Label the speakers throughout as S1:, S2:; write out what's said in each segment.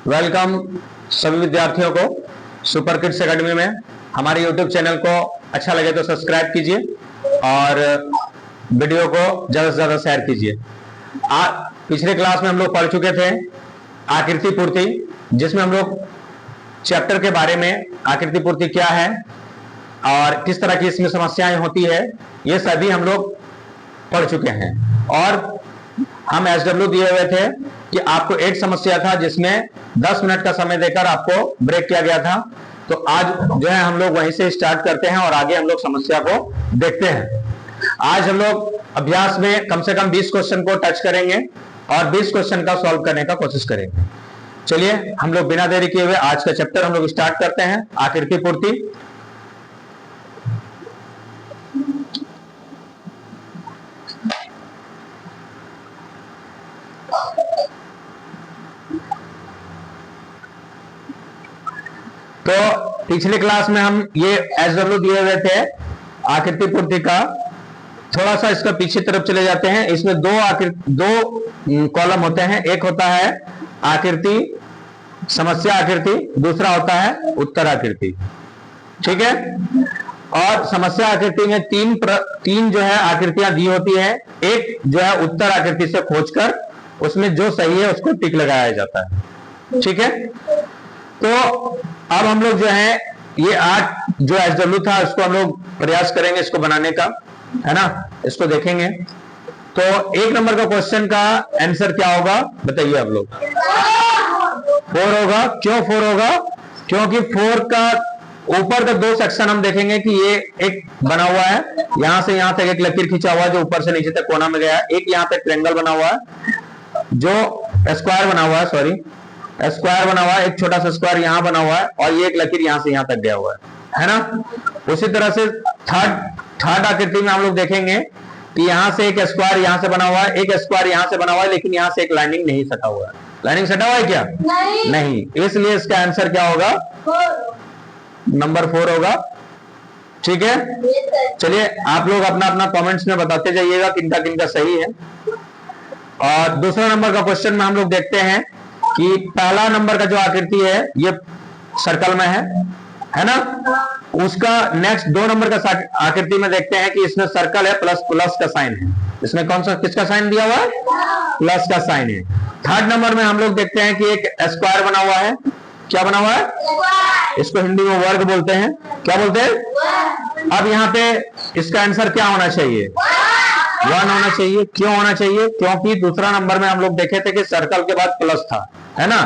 S1: Welcome सभी विद्यार्थियों को सुपर किड्स एकेडमी में। हमारे यूट्यूब चैनल को अच्छा लगे तो सब्सक्राइब कीजिए और वीडियो को ज्यादा से ज्यादा शेयर कीजिए। पिछले क्लास में हम लोग पढ़ चुके थे आकृति पूर्ति, जिसमें हम लोग चैप्टर के बारे में आकृति पूर्ति क्या है और किस तरह की इसमें समस्याएं होती है, ये सभी हम लोग पढ़ चुके हैं। और हम SW दिए हुए थे कि आपको एक समस्या था जिसमें 10 मिनट का समय देकर आपको ब्रेक किया गया था। तो आज जो है हम लोग वहीं से स्टार्ट करते हैं और आगे हम लोग समस्या को देखते हैं। आज हम लोग अभ्यास में कम से कम 20 क्वेश्चन को टच करेंगे और 20 क्वेश्चन का सॉल्व करने का कोशिश करेंगे। चलिए हम लोग बिना देरी किए हुए आज का चैप्टर हम लोग स्टार्ट करते हैं, आकृति पूर्ति। तो पिछले क्लास में हम ये SW दिए हुए थे आकृति पूर्ति का। थोड़ा सा इसका पीछे तरफ चले जाते हैं। इसमें दो कॉलम होते हैं। एक होता है आकृति समस्या आकृति, दूसरा होता है उत्तर आकृति। ठीक है। और समस्या आकृति में तीन जो है आकृतियां दी होती है। एक जो है उत्तर आकृति से खोजकर उसमें जो सही है उसको टिक लगाया जाता है। ठीक है। तो अब हम लोग जो है ये 8 जो SW था उसको हम लोग प्रयास करेंगे इसको बनाने का, है ना। इसको देखेंगे तो 1 नंबर का क्वेश्चन का आंसर क्या होगा बताइए आप लोग। 4 होगा। क्यों 4 होगा? क्योंकि 4 का ऊपर का 2 सेक्शन हम देखेंगे कि ये एक बना हुआ है, यहां से यहां तक एक लकीर खींचा हुआ है जो ऊपर से नीचे तक कोना में गया है। एक यहां पे ट्रायंगल बना हुआ है जो स्क्वायर बना हुआ है, स्क्वायर बना हुआ है, एक छोटा सा स्क्वायर यहां बना हुआ है और ये एक लकीर यहां से यहां तक गया हुआ है ना। उसी तरह से थर्ड आकृति में हम लोग देखेंगे कि यहां से एक स्क्वायर यहां से बना हुआ है, एक स्क्वायर यहां से बना हुआ है, लेकिन यहां से एक लाइनिंग नहीं सटा हुआ है। लाइनिंग सटा हुआ है क्या? नहीं। इसलिए इसका आंसर क्या होगा? नंबर 4 होगा। ठीक है। चलिए आप लोग अपना अपना कमेंट्स में बताते जाइएगा किनका किनका सही है। और दूसरा नंबर का क्वेश्चन में हम लोग देखते हैं कि पहला नंबर का जो आकृति है ये सर्कल में है ना। उसका नेक्स्ट 2 नंबर का आकृति में देखते हैं कि इसमें सर्कल है, प्लस का साइन है। इसमें कौन सा किसका साइन दिया हुआ है? प्लस का साइन है। थर्ड नंबर में हम लोग देखते हैं कि एक स्क्वायर बना हुआ है। क्या बना हुआ है? इसको हिंदी में वर्ग बोलते हैं। क्या बोलते हैं? अब यहाँ पे इसका आंसर क्या होना चाहिए? 1 होना चाहिए। क्यों होना चाहिए? क्योंकि दूसरा नंबर में हम लोग देखे थे कि सर्कल के बाद प्लस था, है ना।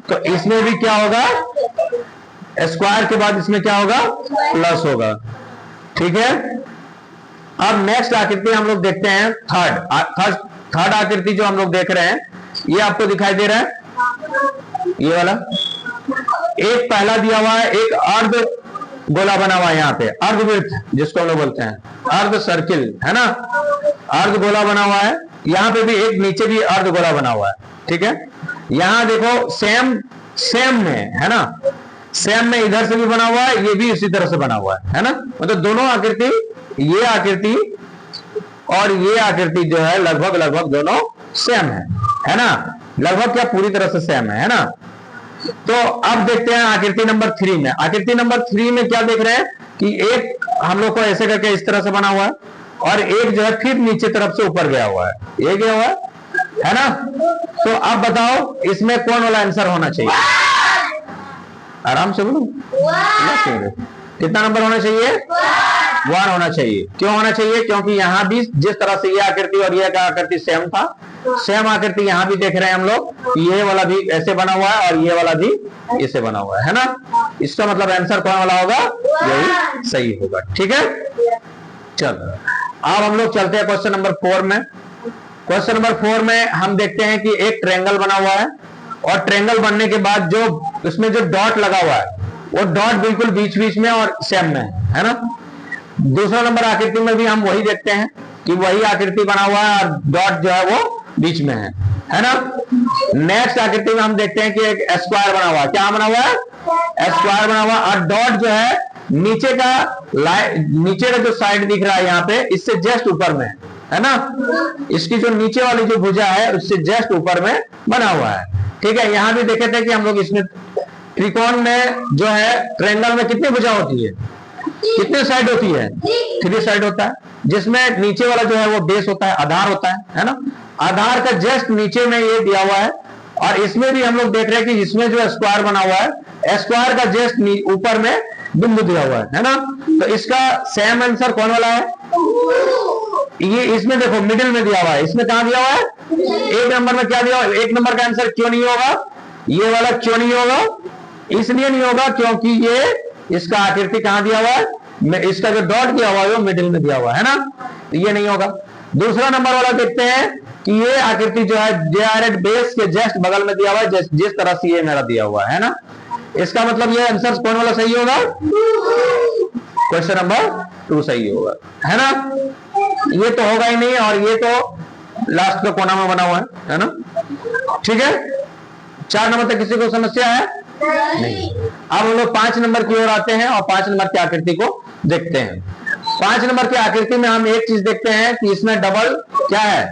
S1: तो इसमें भी क्या होगा? स्क्वायर के बाद इसमें क्या होगा? प्लस होगा। ठीक है। अब नेक्स्ट आकृति हम लोग देखते हैं थर्ड आकृति जो हम लोग देख रहे हैं ये आपको दिखाई दे रहा है, ये वाला। एक पहला दिया हुआ है, एक अर्ध गोला बना हुआ है यहाँ पे, अर्धवृत्त जिसको हम लोग बोलते हैं, अर्ध सर्किल, है ना। अर्ध गोला बना हुआ है। यहाँ पे भी एक नीचे भी अर्ध गोला बना हुआ है। ठीक है। यहाँ देखो सेम में, है ना। सेम में इधर से भी बना हुआ है, ये भी इसी तरह से बना हुआ है ना। मतलब दोनों आकृति, ये आकृति और ये आकृति जो है लगभग दोनों सेम है ना। लगभग क्या पूरी तरह से सेम है ना। तो अब देखते हैं आकृति नंबर 3 में। आकृति नंबर 3 में क्या देख रहे हैं कि एक हम लोग को ऐसे करके इस तरह से बना हुआ है और एक जो है फिर नीचे तरफ से ऊपर गया हुआ है, ये गया हुआ है ना। तो अब बताओ इसमें कौन वाला आंसर होना चाहिए? आराम से बोलो। कितना नंबर होना चाहिए? 1 होना चाहिए। क्यों होना चाहिए? क्योंकि यहां भी जिस तरह से ये आकृति और ये आकृति सेम था, सेम आकृति यहां भी देख रहे हैं हम लोग। ये वाला भी ऐसे बना हुआ है और ये वाला भी ऐसे बना हुआ है ना। इसका मतलब आंसर कौन वाला होगा? यही सही होगा। ठीक है। चलो अब हम लोग चलते हैं क्वेश्चन नंबर 4 में। क्वेश्चन नंबर 4 में हम देखते हैं कि एक ट्रायंगल बना हुआ है और ट्रायंगल बनने के बाद जो उसमें जो डॉट लगा हुआ है वो डॉट बिल्कुल बीच में और सेम में है ना। दूसरा नंबर आकृति में भी हम वही देखते हैं कि वही आकृति बना हुआ है और डॉट जो है वो बीच में है ना। नेक्स्ट आकृति में हम देखते हैं कि एक स्क्वायर बना हुआ है। क्या बना हुआ है? स्क्वायर बना हुआ और डॉट जो है नीचे का जो साइड दिख रहा है यहाँ पे इससे जस्ट ऊपर में है ना। इसकी जो नीचे वाली जो भुजा है उससे जस्ट ऊपर में बना हुआ है। ठीक है, यहां भी देखे थे कि हम लोग इसमें त्रिकोण में जो है ट्रायंगल में कितनी भुजा होती है, कितने साइड होती है, 3 साइड होता है, जिसमें नीचे वाला जो है वो बेस होता है, आधार होता है ना। आधार का जस्ट नीचे में ये दिया हुआ है, और इसमें भी हम लोग देख रहे हैं कि इसमें जो स्क्वायर बना हुआ है, स्क्वायर का जस्ट ऊपर में बिंदु दिया हुआ है ना। तो इसका सेम आंसर कौन वाला है, ये इसमें देखो मिडिल में दिया हुआ है, इसमें कहां दिया हुआ है, 1 नंबर में क्या दिया हुआ है। 1 नंबर का आंसर क्यों नहीं होगा, ये वाला क्यों नहीं होगा, इसलिए नहीं होगा क्योंकि ये इसका आकृति कहां दिया हुआ है, इसका जो डॉट दिया हुआ है वो मिडिल में दिया हुआ है ना, तो ये नहीं होगा। दूसरा नंबर वाला देखते हैं कि ये आकृति जो है जे बेस के जस्ट बगल में दिया हुआ है, जिस तरह से ये मेरा दिया हुआ है ना। इसका मतलब ये आंसर कौन वाला सही होगा, क्वेश्चन नंबर 2 सही होगा, है ना। ये तो होगा ही नहीं, और ये तो लास्ट का कोना में बना हुआ है ना। ठीक है, 4 नंबर तक किसी को समस्या है नहीं। अब हम लोग 5 नंबर की ओर आते हैं और 5 नंबर की आकृति को देखते हैं। 5 नंबर की आकृति में हम एक चीज देखते हैं कि इसमें डबल क्या है,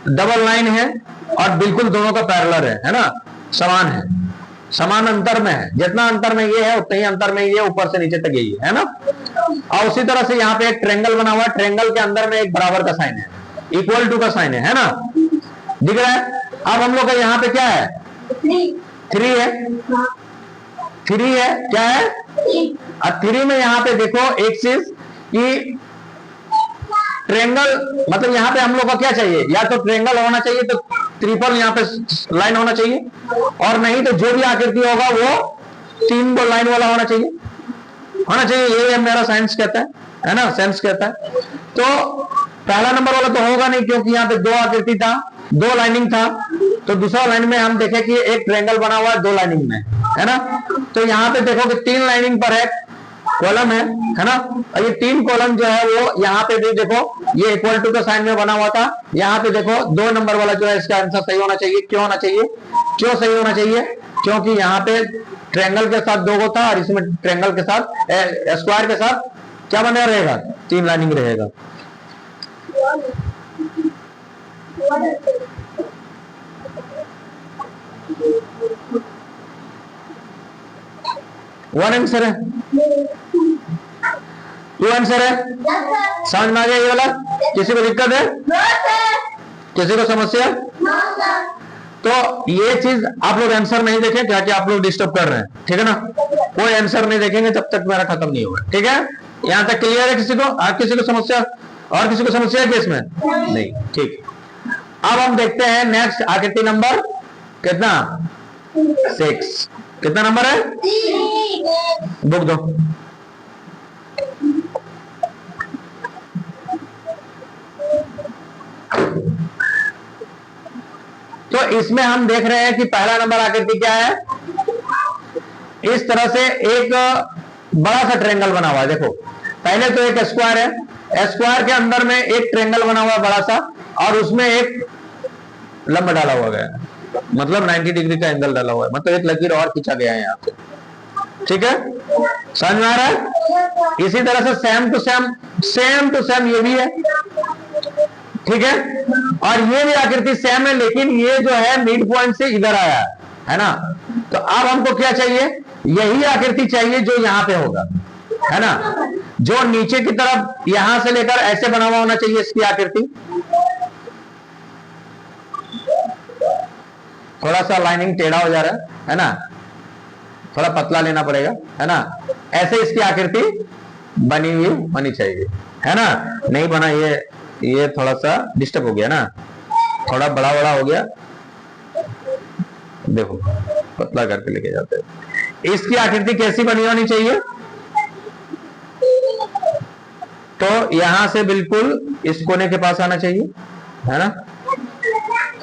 S1: डबल लाइन है, और बिल्कुल दोनों का पैरेलल है ना, समान है, समान अंतर में है, जितना अंतर में ये है उतना ही अंतर में ये ऊपर से नीचे तक यही है ना। और उसी तरह से यहाँ पे एक ट्रायंगल बना हुआ है, ट्रायंगल के अंदर में एक बराबर का साइन है, इक्वल टू का साइन है ना, दिख रहा है। अब हम लोग का यहाँ पे क्या है, 3 है, 3 है, क्या है, और 3 में यहाँ पे देखो एक चीज कि ट्रायंगल, मतलब यहाँ पे हम लोग को क्या चाहिए, या तो ट्रायंगल होना चाहिए, तो ट्रिपल यहाँ पे लाइन होना चाहिए, और नहीं तो जो भी आकृति होगा वो 3 लाइन वाला होना चाहिए, ये मेरा साइंस कहता है ना, साइंस कहता है। तो पहला नंबर वाला तो होगा नहीं, क्योंकि यहाँ पे 2 आकृति था, 2 लाइनिंग था। तो दूसरा लाइन में हम देखें कि एक ट्रायंगल बना हुआ है 2 लाइनिंग में, है ना। तो यहाँ पे देखो कि 3 लाइनिंग पर है कॉलम है ना, और ये 3 कॉलम जो है वो यहाँ पे भी देखो ये इक्वल टू का साइन में बना हुआ था। यहाँ पे देखो 2 नंबर वाला जो है इसका आंसर सही होना चाहिए। क्यों होना चाहिए, क्यों सही होना चाहिए, क्योंकि यहाँ पे ट्रायंगल के साथ 2 था, और इसमें ट्रायंगल के साथ स्क्वायर के साथ क्या बना रहेगा, 3 लाइनिंग रहेगा। वन आंसर है, 2 आंसर है, समझ में आ गया ये वाला। किसी को दिक्कत है, किसी को समस्या, तो ये चीज आप लोग आंसर नहीं देखें, क्या कि आप लोग डिस्टर्ब कर रहे हैं, ठीक है ना। कोई आंसर नहीं देखेंगे जब तक मेरा खत्म नहीं होगा, ठीक है। यहां तक क्लियर है किसी को, आप किसी को समस्या, और किसी को समस्या है केस में नहीं, ठीक। अब हम देखते हैं नेक्स्ट आकृति नंबर कितना, 6। कितना नंबर है, बुक दो। तो इसमें हम देख रहे हैं कि पहला नंबर आकृति क्या है, इस तरह से एक बड़ा सा ट्रायंगल बना हुआ है। देखो पहले तो एक स्क्वायर है, स्क्वायर के अंदर में एक ट्रायंगल बना हुआ है बड़ा सा, और उसमें एक लंब डाला हुआ गया है, मतलब 90 डिग्री का एंगल डाला हुआ है, मतलब एक लकीर और खींचा गया है यहाँ पे, ठीक है, समझ में आ रहा है। इसी तरह से सेम टू सेम ये भी है, ठीक है, और ये भी आकृति सेम है, लेकिन ये जो है मिड पॉइंट से इधर आया है ना। तो अब हमको क्या चाहिए, यही आकृति चाहिए जो यहाँ पे होगा, है ना, जो नीचे की तरफ यहां से लेकर ऐसे बना हुआ होना चाहिए इसकी आकृति। थोड़ा सा लाइनिंग टेढ़ा हो जा रहा है ना, थोड़ा पतला लेना पड़ेगा, है ना। ऐसे इसकी आकृति बनी हुई होनी चाहिए, है ना। नहीं बना, ये थोड़ा सा डिस्टर्ब हो गया ना, थोड़ा बड़ा हो गया, देखो पतला करके लेके जाते हैं। इसकी आकृति कैसी बनी होनी चाहिए, तो यहां से बिल्कुल इस कोने के पास आना चाहिए, है ना,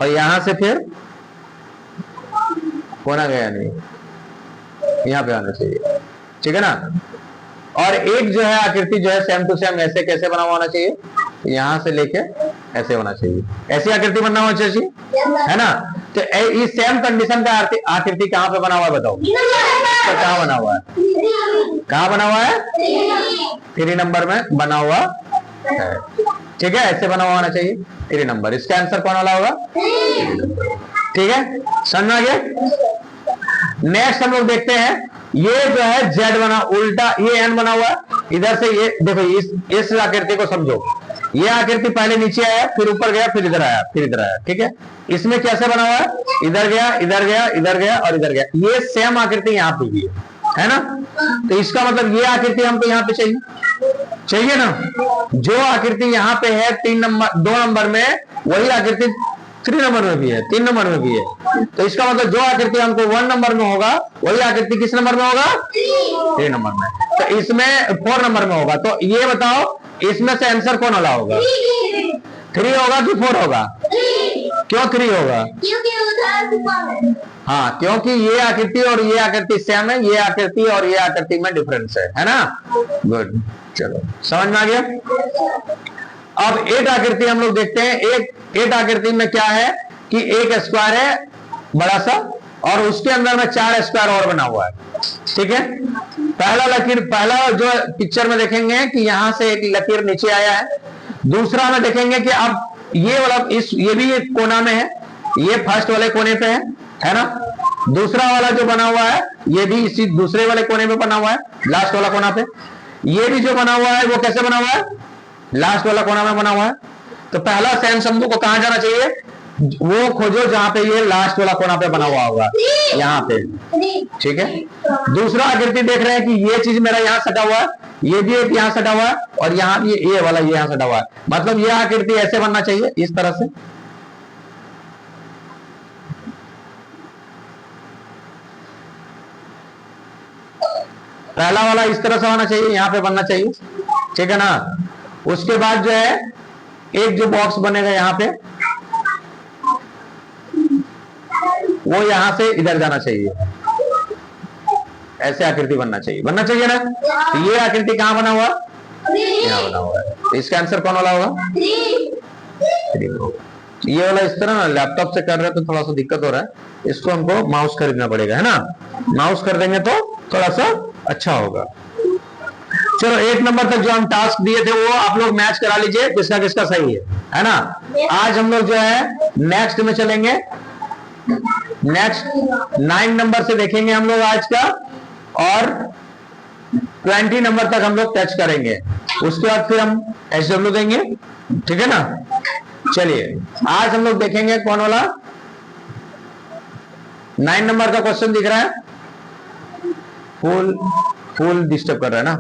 S1: और यहां से फिर कोना गया नहीं, यहां पे आना चाहिए, ठीक है ना। और एक जो है आकृति जो है सेम टू सेम ऐसे कैसे बना हुआ होना चाहिए, यहां से लेके ऐसे होना चाहिए, ऐसी आकृति बनना होना चाहिए, है ना। तो इस सेम कंडीशन का आकृति कहां पे बना हुआ है बताओ, तो कहां बना हुआ है, कहां बना हुआ है, 3 नंबर में बना हुआ है, ठीक है, ऐसे बना हुआ होना चाहिए 3 नंबर। इसका आंसर कौन वाला होगा, ठीक है, समझ आ गया। नेक्स्ट हम लोग देखते हैं, ये जो है जेड बना उल्टा, ये एन बना हुआ है, इधर से ये देखो, इस आकृति को समझो, ये आकृति पहले नीचे आया, फिर ऊपर गया, फिर इधर आया, फिर इधर आया, ठीक है। इसमें कैसे बना हुआ है, इधर गया, इधर गया, इधर गया और इधर गया। ये सेम आकृति यहाँ पे भी है ना, तो इसका मतलब ये आकृति हमको यहाँ पे चाहिए ना। जो आकृति यहाँ पे है 2 नंबर में, वही आकृति 3 नंबर में भी है, 3 नंबर में भी है। तो इसका मतलब जो आकृति हमको 1 नंबर में होगा, वही आकृति किस नंबर में होगा, 3 नंबर में। तो इसमें 4 नंबर में होगा। तो ये बताओ, इसमें से आंसर कौन वाला होगा, 3 होगा कि 4 होगा? क्यों 3 होगा? हाँ, क्योंकि ये आकृति और ये आकृति सेम है, ये आकृति और ये आकृति में डिफरेंस है ना। गुड, चलो समझ में आ गया। अब 8 आकृति हम लोग देखते हैं। 8 आकृति में क्या है कि एक स्क्वायर है बड़ा सा, और उसके अंदर में 4 स्क्वायर और बना हुआ है, ठीक है। पहला लकीर, पहला जो पिक्चर में देखेंगे कि यहां से एक लकीर नीचे आया है। दूसरा में देखेंगे कि अब ये वाला ये भी एक कोना में है, ये फर्स्ट वाले कोने पे है ना। दूसरा वाला जो बना हुआ है, ये भी इसी दूसरे वाले कोने पे बना हुआ है, लास्ट वाला कोना पे। ये भी जो बना हुआ है वो कैसे बना हुआ है, लास्ट वाला कोना में बना हुआ है। तो पहला सेंस हम लोग को कहां जाना चाहिए, वो खोजो जहां पे ये लास्ट वाला कोना पे बना हुआ होगा, यहाँ पे, ठीक है। दूसरा आकृति देख रहे हैं कि ये चीज मेरा यहाँ सटा हुआ है, ये भी एक यहाँ सटा हुआ है, और यहाँ भी ये वाला ये यहाँ सटा हुआ है। मतलब ये आकृति ऐसे बनना चाहिए, इस तरह से। पहला वाला इस तरह से होना चाहिए, यहाँ पे बनना चाहिए, ठीक है ना। उसके बाद जो है एक जो बॉक्स बनेगा यहाँ पे, वो यहां से इधर जाना चाहिए, ऐसे आकृति बनना चाहिए ना। तो ये आकृति कहां बना हुआ, यहाँ बना हुआ है। तो इसका आंसर कौन वाला होगा, 3 होगा। ये वाला इस तरह ना लैपटॉप से कर रहे हैं तो थोड़ा सा दिक्कत हो रहा है, इसको हमको माउस खरीदना पड़ेगा, है ना। माउस कर देंगे तो थोड़ा सा अच्छा होगा। चलो 1 नंबर तक जो हम टास्क दिए थे वो आप लोग मैच करा लीजिए, किसका किसका सही है ना। आज हम लोग जो है नेक्स्ट में चलेंगे, नेक्स्ट 9 नंबर से देखेंगे हम लोग आज का, और 20 नंबर तक हम लोग टच करेंगे। उसके बाद फिर हम SW देंगे, ठीक है ना। चलिए आज हम लोग देखेंगे कौन वाला 9 नंबर का क्वेश्चन दिख रहा है। फूल डिस्टर्ब कर रहा है ना,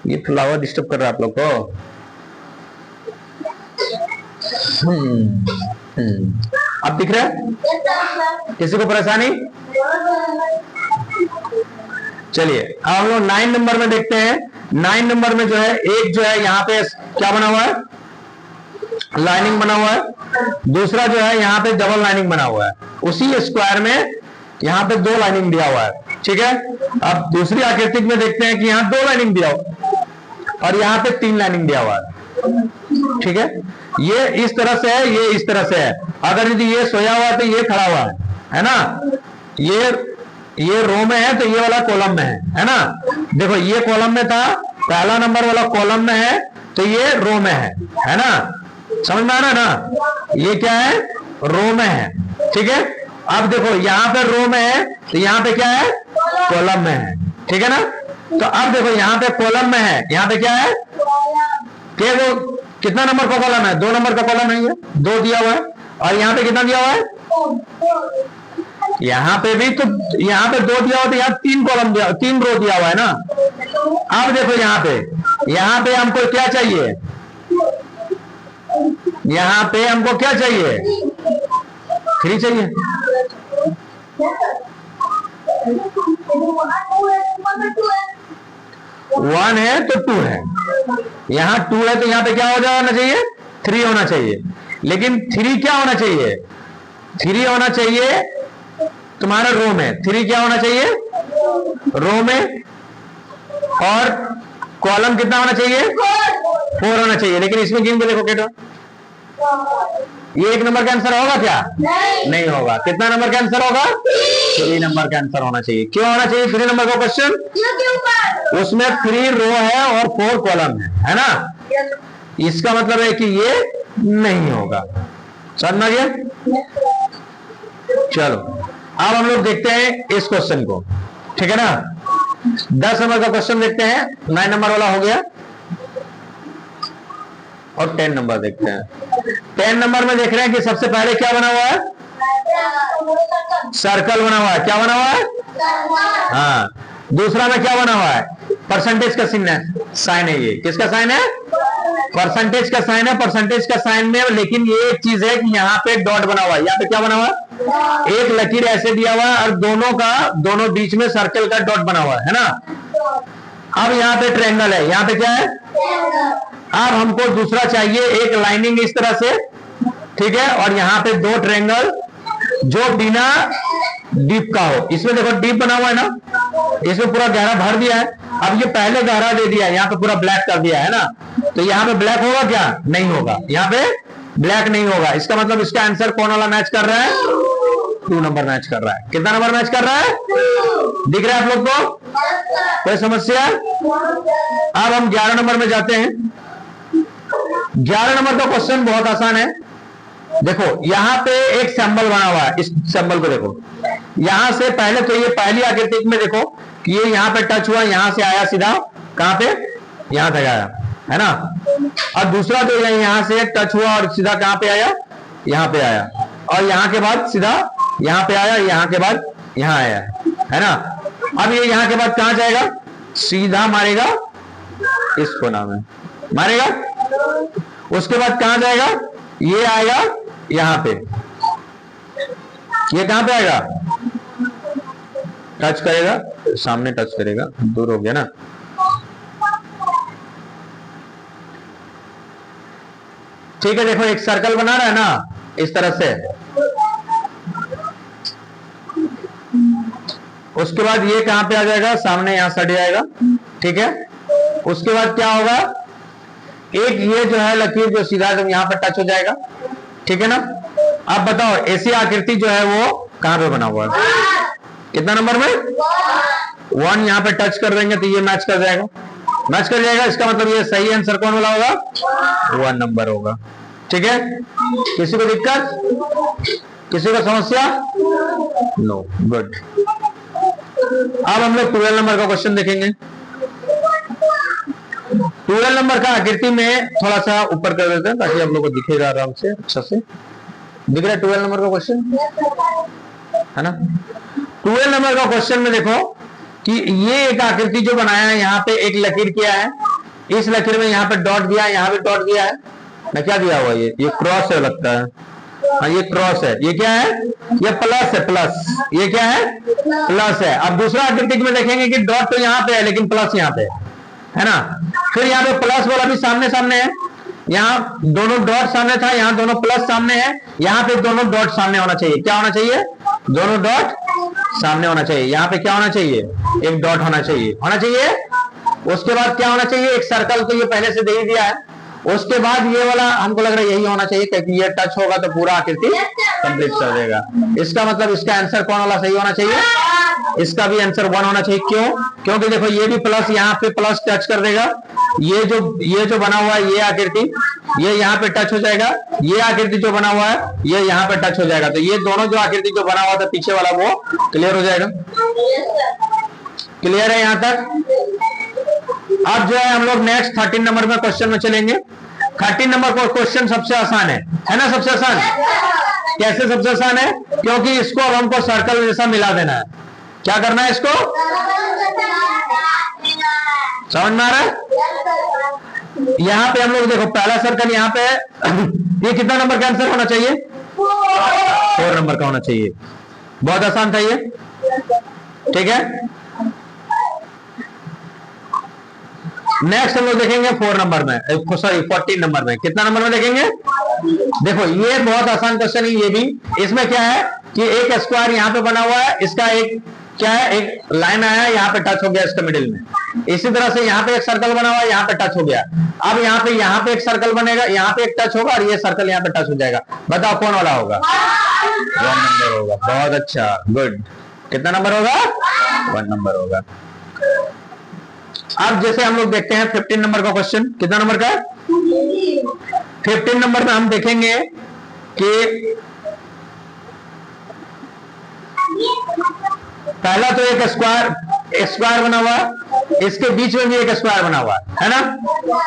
S1: ये फ्लावर डिस्टर्ब कर रहा है आप लोग को। अब दिख रहा है, किसी को परेशानी? चलिए अब हम लोग 9 नंबर में देखते हैं। 9 नंबर में जो है एक जो है यहाँ पे क्या बना हुआ है, लाइनिंग बना हुआ है। दूसरा जो है यहाँ पे डबल लाइनिंग बना हुआ है। उसी स्क्वायर में यहाँ पे 2 लाइनिंग दिया हुआ है, ठीक है। अब दूसरी आकृति में देखते हैं कि यहाँ 2 लाइनिंग दिया हुआ और यहाँ पे 3 लाइनिंग दिया हुआ है, ठीक है। ये इस तरह से है, ये इस तरह से है। अगर यदि ये सोया हुआ है तो ये खड़ा हुआ है ना। ये रो में है तो ये वाला कॉलम में है ना। देखो ये कॉलम में था, पहला नंबर वाला कॉलम में है तो ये रो में है ना। समझ में आ रहा है ना, ये क्या है, रो में है, ठीक है। अब देखो यहाँ पे रो में है तो यहाँ पे क्या है, कॉलम में है, ठीक है ना। तो अब देखो यहाँ पे कॉलम में है, यहाँ पे क्या है, वो कितना नंबर का कॉलम है, 2 नंबर का कॉलम है, ये 2 दिया हुआ है। और यहाँ पे कितना दिया हुआ है, यहाँ पे भी तो यहाँ पे 2 दिया हुआ, तो यहाँ 3 कॉलम दिया, 3 रो दिया हुआ है ना। अब देखो यहाँ पे हमको क्या चाहिए, यहाँ पे हमको क्या चाहिए, 3 चाहिए। 1 है तो 2 है, यहाँ 2 है तो यहाँ पे क्या हो जाना चाहिए, 3 होना चाहिए। लेकिन 3 क्या होना चाहिए, 3 होना चाहिए तुम्हारा रो में। 3 क्या होना चाहिए, रो में। और कॉलम कितना होना चाहिए, 4 होना चाहिए। लेकिन इसमें गिन के देखो बेटा, ये 1 नंबर का आंसर होगा क्या, नहीं होगा। कितना नंबर का आंसर होगा, 3 नंबर का आंसर होना चाहिए। क्यों होना चाहिए 3 नंबर का क्वेश्चन, उसमें 3 रो है और 4 कॉलम है ना। इसका मतलब है कि ये नहीं होगा। समझ में आ गया। चलो अब हम लोग देखते हैं इस क्वेश्चन को, ठीक है ना। 10 नंबर का क्वेश्चन देखते हैं, 9 नंबर वाला हो गया, और 10 नंबर देखते हैं। 10 नंबर में देख रहे हैं कि सबसे पहले क्या बना हुआ है, सर्कल बना हुआ है। क्या बना हुआ है, हाँ। दूसरा में क्या बना हुआ है, परसेंटेज का साइन है। ये किसका साइन है, परसेंटेज का साइन है। परसेंटेज का साइन में लेकिन ये एक चीज है कि यहाँ पे डॉट बना हुआ है। यहाँ पे क्या बना हुआ है, एक लकीर ऐसे दिया हुआ है और दोनों बीच में सर्कल का डॉट बना हुआ है ना। अब यहाँ पे ट्रायंगल है, यहाँ पे क्या है, अब हमको दूसरा चाहिए एक लाइनिंग इस तरह से, ठीक है। और यहाँ पे 2 ट्रायंगल जो बिना डीप का हो। इसमें देखो डीप बना हुआ है ना, इसमें पूरा गहरा भर दिया है। अब ये पहले गहरा दे दिया है, यहाँ पे पूरा ब्लैक कर दिया है ना, तो यहाँ पे ब्लैक होगा क्या, नहीं होगा, यहाँ पे ब्लैक नहीं होगा। इसका मतलब इसका आंसर कौन वाला मैच कर रहा है, 2 नंबर मैच कर रहा है। कितना नंबर मैच कर रहा है, दिख रहा है आप लोग को, कोई समस्या। अब हम 11 नंबर में जाते हैं। 11 नंबर का क्वेश्चन बहुत आसान है। देखो यहाँ पे एक सिंबल बना हुआ है, इस सिंबल को देखो, यहां से पहले तो ये पहली आकृति में देखो कि ये यहाँ पे टच हुआ, यहां से आया सीधा कहां पे, यहां तक आया है ना। और दूसरा जो है यहां से टच हुआ और सीधा कहां पे आया, यहां पे आया, और यहां के बाद सीधा यहां पे आया, यहां के बाद यहां आया, है ना। अब ये यहां के बाद कहां जाएगा, सीधा मारेगा इस कोना में मारेगा। उसके बाद कहां जाएगा, ये आएगा यहां पे, ये कहां पे आएगा, टच करेगा, सामने टच करेगा, दूर हो गया ना। ठीक है, देखो एक सर्कल बना रहा है ना इस तरह से। उसके बाद ये कहां पे आ जाएगा, सामने यहां सट जाएगा, ठीक है। उसके बाद क्या होगा, एक ये जो है लकीर जो सीधा यहां पर टच हो जाएगा, ठीक है ना। अब बताओ ऐसी आकृति जो है वो कहां पे बना हुआ है, कितना नंबर में, 1 यहां पे टच कर देंगे तो ये मैच कर जाएगा, मैच कर जाएगा। इसका मतलब ये सही आंसर कौन वाला होगा, 1 नंबर होगा, ठीक है। किसी को दिक्कत, किसी को समस्या, नो, गुड। अब हम लोग 12 नंबर का क्वेश्चन देखेंगे। 12 नंबर का आकृति में थोड़ा सा ऊपर कर देते हैं ताकि आप लोग को दिखेगा आराम से, अच्छा से दिख रहा है 12 नंबर का क्वेश्चन, है ना। 12 नंबर का क्वेश्चन में देखो कि ये एक आकृति जो बनाया है, यहाँ पे एक लकीर किया है, इस लकीर में यहाँ पे डॉट दिया है, यहाँ पे डॉट दिया है ना, क्या दिया हुआ ये क्रॉस है लगता है, हाँ ये क्रॉस है, ये क्या है, ये प्लस है, प्लस, ये क्या है, प्लस है। अब दूसरा आकृति में देखेंगे कि डॉट तो यहाँ पे है लेकिन प्लस यहाँ पे है ना। फिर यहाँ पे प्लस वाला भी सामने सामने है, यहाँ दोनों डॉट सामने था, यहाँ दोनों प्लस सामने है, यहाँ पे दोनों डॉट सामने होना चाहिए। क्या होना चाहिए, दोनों डॉट सामने होना चाहिए। यहाँ पे क्या होना चाहिए, एक डॉट होना चाहिए, होना चाहिए। उसके बाद क्या होना चाहिए, एक सर्कल तो ये पहले से दे ही दिया है। उसके बाद ये वाला हमको लग रहा है यही होना चाहिए, क्योंकि ये टच होगा तो पूरा आकृति कंप्लीट कर देगा। इसका मतलब इसका आंसर कौन वाला सही होना चाहिए, इसका भी आंसर 1 होना चाहिए। क्यों, क्योंकि देखो ये भी प्लस, यहाँ पे प्लस टच कर देगा, ये जो बना हुआ है ये आकृति, ये यहाँ पे टच हो जाएगा, ये आकृति जो बना हुआ है ये यहाँ पे टच हो जाएगा, तो ये दोनों जो आकृति जो बना हुआ था पीछे वाला वो क्लियर हो जाएगा। क्लियर है यहाँ तक। अब जो है हम लोग नेक्स्ट 13 नंबर में क्वेश्चन में चलेंगे। 13 नंबर का क्वेश्चन सबसे आसान है ना, सबसे आसान। कैसे सबसे आसान है, क्योंकि इसको अब हमको सर्कल जैसा मिला देना है। क्या करना है, इसको समझ में आ रहा है। यहाँ पे हम लोग देखो पहला सर्कल यहाँ पे ये कितना नंबर का आंसर होना चाहिए, 4 नंबर का होना चाहिए। बहुत आसान था ये, ठीक है। नेक्स्ट हम लोग देखेंगे 4 नंबर में, सॉरी 14 नंबर में। कितना नंबर में देखेंगे, देखो ये बहुत आसान क्वेश्चन है ये भी। इसमें क्या है कि एक स्क्वायर यहाँ पे बना हुआ है, इसका एक क्या है, एक लाइन आया है, यहाँ पे टच हो गया इसका मिडिल में। इसी तरह से यहाँ पे एक सर्कल बना हुआ है, यहाँ पे टच हो गया। अब यहाँ पे एक सर्कल बनेगा, यहाँ पे एक टच होगा और ये सर्कल यहाँ पे टच हो जाएगा। बताओ कौन वाला होगा, 1 नंबर होगा। बहुत अच्छा, गुड। कितना नंबर होगा, 1 नंबर होगा। अब जैसे हम लोग देखते हैं 15 नंबर का क्वेश्चन। कितना नंबर का, 15 नंबर में हम देखेंगे कि पहला तो एक स्क्वायर बना हुआ है, इसके बीच में भी एक स्क्वायर बना हुआ है ना,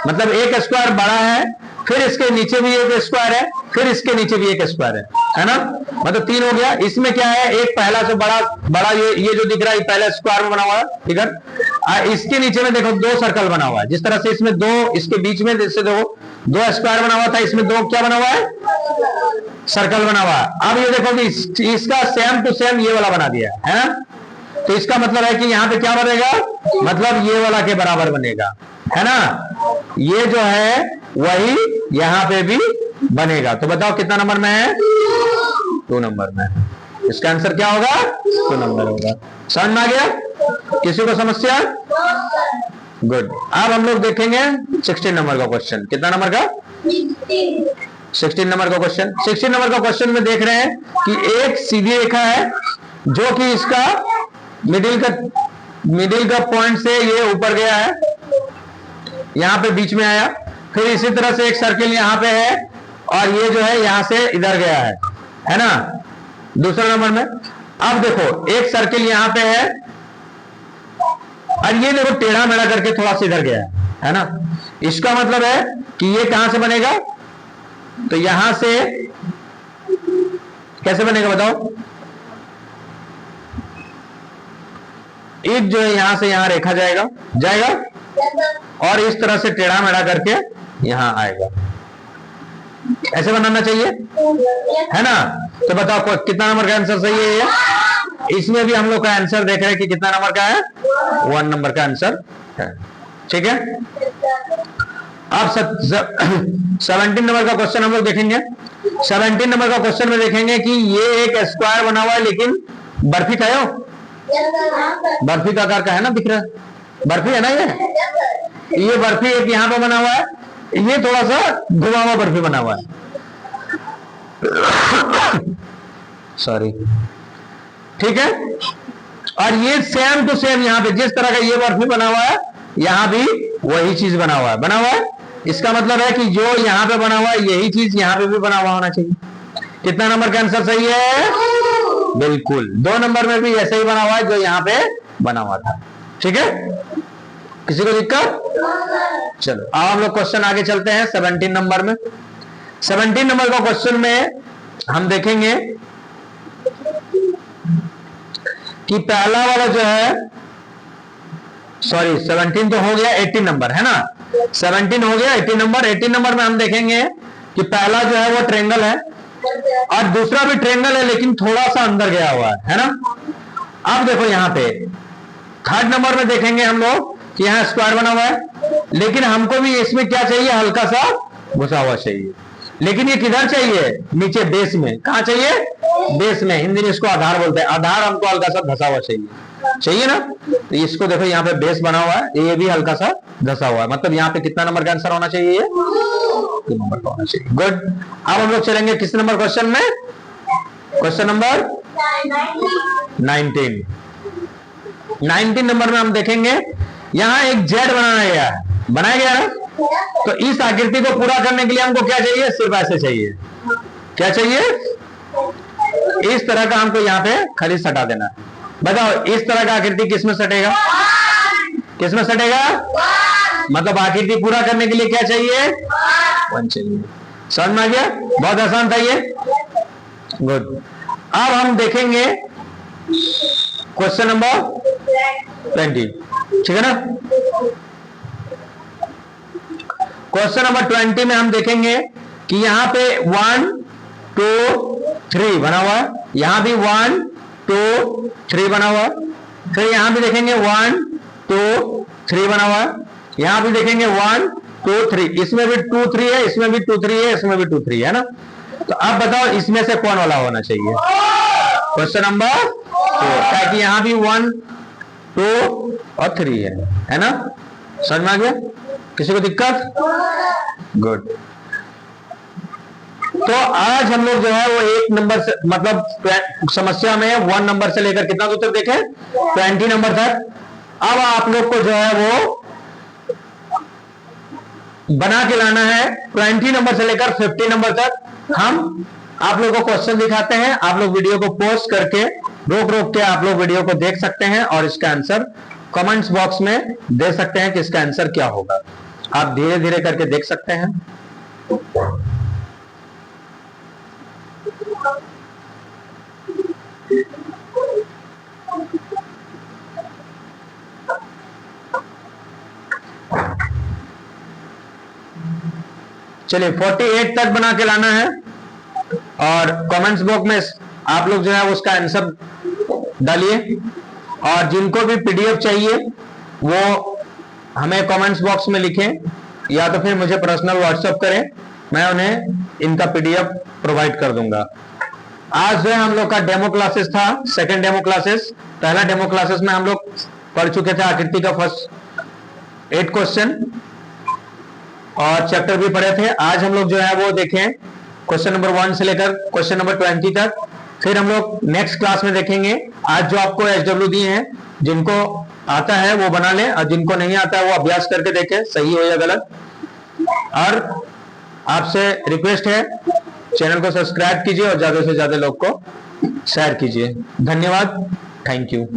S1: मतलब एक स्क्वायर बड़ा है, फिर इसके नीचे भी एक स्क्वायर है, फिर इसके नीचे भी एक स्क्वायर है ना, मतलब 3 हो गया। इसमें क्या है, एक पहला से बड़ा ये जो दिख रहा है पहला स्क्वायर में बना हुआ है, ठीक है। इसके नीचे में देखो 2 सर्कल बना हुआ है, जिस तरह से इसमें 2, इसके बीच में जैसे देखो 2 स्क्वायर बना हुआ था, इसमें 2 क्या बना हुआ है, सर्कल बना हुआ है। अब ये देखो कि इसका सेम टू सेम ये वाला बना दिया है ना, तो इसका मतलब है कि यहाँ पे क्या बनेगा, मतलब ये वाला के बराबर बनेगा, है ना। ये जो है वही यहाँ पे भी बनेगा। तो बताओ कितना नंबर में है, 2 नंबर में। इसका आंसर क्या होगा, 2 नंबर होगा। समझ में आ गया किसी को समस्या? गुड। अब हम लोग देखेंगे 16 नंबर का क्वेश्चन। कितना नंबर का, 16 नंबर का क्वेश्चन। 16 नंबर का क्वेश्चन में देख रहे हैं कि एक सीधी रेखा है जो कि इसका मिडिल का पॉइंट से ये ऊपर गया है, यहां पे बीच में आया, फिर इसी तरह से एक सर्किल यहां पे है और ये जो है यहां से इधर गया है ना, दूसरा नंबर में। अब देखो एक सर्किल यहां पे है और ये देखो टेढ़ा मेढ़ा करके थोड़ा सा इधर गया है ना, इसका मतलब है कि ये कहां से बनेगा, तो यहां से कैसे बनेगा बताओ, एक जो है यहां से यहां रेखा जाएगा और इस तरह से टेढ़ा मेढ़ा करके यहां आएगा, ऐसे बनाना चाहिए, है ना। तो बताओ कितना नंबर का आंसर सही है ये? इसमें भी हम लोग का आंसर देख रहे हैं कि कितना नंबर का है, 1 नंबर का आंसर है, ठीक है। अब 17 नंबर का क्वेश्चन हम लोग देखेंगे। 17 नंबर का क्वेश्चन में देखेंगे कि ये एक स्क्वायर बना हुआ है, लेकिन बर्फी खाओ, बर्फी का आकार का है ना, दिख रहा है, बर्फी है ना, ये बर्फी एक यहाँ पे बना हुआ है, ये थोड़ा सा घुमा हुआ बर्फी बना हुआ है, सॉरी, ठीक है। और ये सेम टू सेम यहाँ पे जिस तरह का ये बर्फी बना हुआ है, यहाँ भी वही चीज बना हुआ है। इसका मतलब है कि जो यहाँ पे बना हुआ है यही चीज यहाँ पे भी बना हुआ होना चाहिए। कितना नंबर का आंसर सही है? बिल्कुल, 2 नंबर में भी ऐसे ही बना हुआ है जो यहाँ पे बना हुआ था, ठीक है। किसी को दिक्कत? चलो अब हम लोग क्वेश्चन आगे चलते हैं 17 नंबर में। 17 नंबर का क्वेश्चन में हम देखेंगे कि पहला वाला जो है, सॉरी 17 तो हो गया, 18 नंबर है ना, 17 हो गया, 18 नंबर। 18 नंबर में हम देखेंगे कि पहला जो है वो ट्रायंगल है और दूसरा भी ट्रायंगल है, लेकिन थोड़ा सा अंदर गया हुआ है ना। अब देखो यहाँ पे 3rd नंबर में देखेंगे हम लोग कि यहाँ स्क्वायर बना हुआ है, लेकिन हमको भी इसमें क्या चाहिए, हल्का सा घुसा हुआ चाहिए, लेकिन ये किधर चाहिए, नीचे बेस में। कहा चाहिए? बेस में। हिंदी में इसको आधार बोलते हैं, आधार हमको हल्का सा धसा हुआ चाहिए ना। तो इसको देखो यहाँ पे बेस बना हुआ है, ये भी हल्का सा धसा हुआ है, मतलब यहाँ पे कितना नंबर का आंसर होना चाहिए, 2 नंबर का होना चाहिए। गुड। अब हम लोग चलेंगे किस नंबर क्वेश्चन में, क्वेश्चन नंबर 19 नंबर में हम देखेंगे यहां एक जेड बनाया गया है। तो इस आकृति को पूरा करने के लिए हमको क्या चाहिए, सिर्फ ऐसे चाहिए, क्या चाहिए, इस तरह का हमको यहाँ पे खाली सटा देना है। बताओ इस तरह का आकृति किसमें सटेगा, किसमें सटेगा, मतलब आकृति पूरा करने के लिए क्या चाहिए, 1 चाहिए। समझ में आ गया? बहुत आसान था ये। गुड। अब हम देखेंगे क्वेश्चन नंबर 20, ठीक है ना। क्वेश्चन नंबर 20 में हम देखेंगे कि यहां पे 1 2 3 बना हुआ है, यहां भी 1 2 3 बना हुआ है, फिर यहां भी देखेंगे 1 2 3 बना हुआ है, यहां भी देखेंगे 1 2 3, इसमें भी 2 3 है, इसमें भी 2 3 है, इसमें भी 2 3 है ना। तो अब बताओ इसमें से कौन वाला होना चाहिए, क्वेश्चन नंबर 4, ताकि यहां भी 1 2 और 3 है ना। समझ में आ गया? किसी को दिक्कत? गुड। तो आज हम लोग जो है वो 1 नंबर से, मतलब समस्या में 1 नंबर से लेकर कितना उत्तर देखे, 20 नंबर तक। अब आप लोग को जो है वो बना के लाना है 20 नंबर से लेकर 50 नंबर तक। हम आप लोगों को क्वेश्चन दिखाते हैं, आप लोग वीडियो को पॉज करके रोक रोक के आप लोग वीडियो को देख सकते हैं और इसका आंसर कमेंट्स बॉक्स में दे सकते हैं कि इसका आंसर क्या होगा। आप धीरे धीरे करके देख सकते हैं। चलिए 48 तक बना के लाना है और कमेंट्स बॉक्स में आप लोग जो है उसका आंसर डालिए और जिनको भी पीडीएफ चाहिए वो हमें कमेंट्स बॉक्स में लिखें या तो फिर मुझे पर्सनल व्हाट्सएप करें, मैं उन्हें इनका पीडीएफ प्रोवाइड कर दूंगा। आज जो है हम लोग का डेमो क्लासेस था, सेकंड डेमो क्लासेस। पहला डेमो क्लासेस में हम लोग पढ़ चुके थे आकृति का फर्स्ट 8 क्वेश्चन और चैप्टर भी पढ़े थे। आज हम लोग जो है वो देखें क्वेश्चन नंबर 1 से लेकर क्वेश्चन नंबर 20 तक। फिर हम लोग नेक्स्ट क्लास में देखेंगे। आज जो आपको एचडब्ल्यू दिए हैं, जिनको आता है वो बना लें और जिनको नहीं आता है वो अभ्यास करके देखें सही हो या गलत। और आपसे रिक्वेस्ट है चैनल को सब्सक्राइब कीजिए और ज्यादा से ज्यादा लोग को शेयर कीजिए। धन्यवाद, थैंक यू।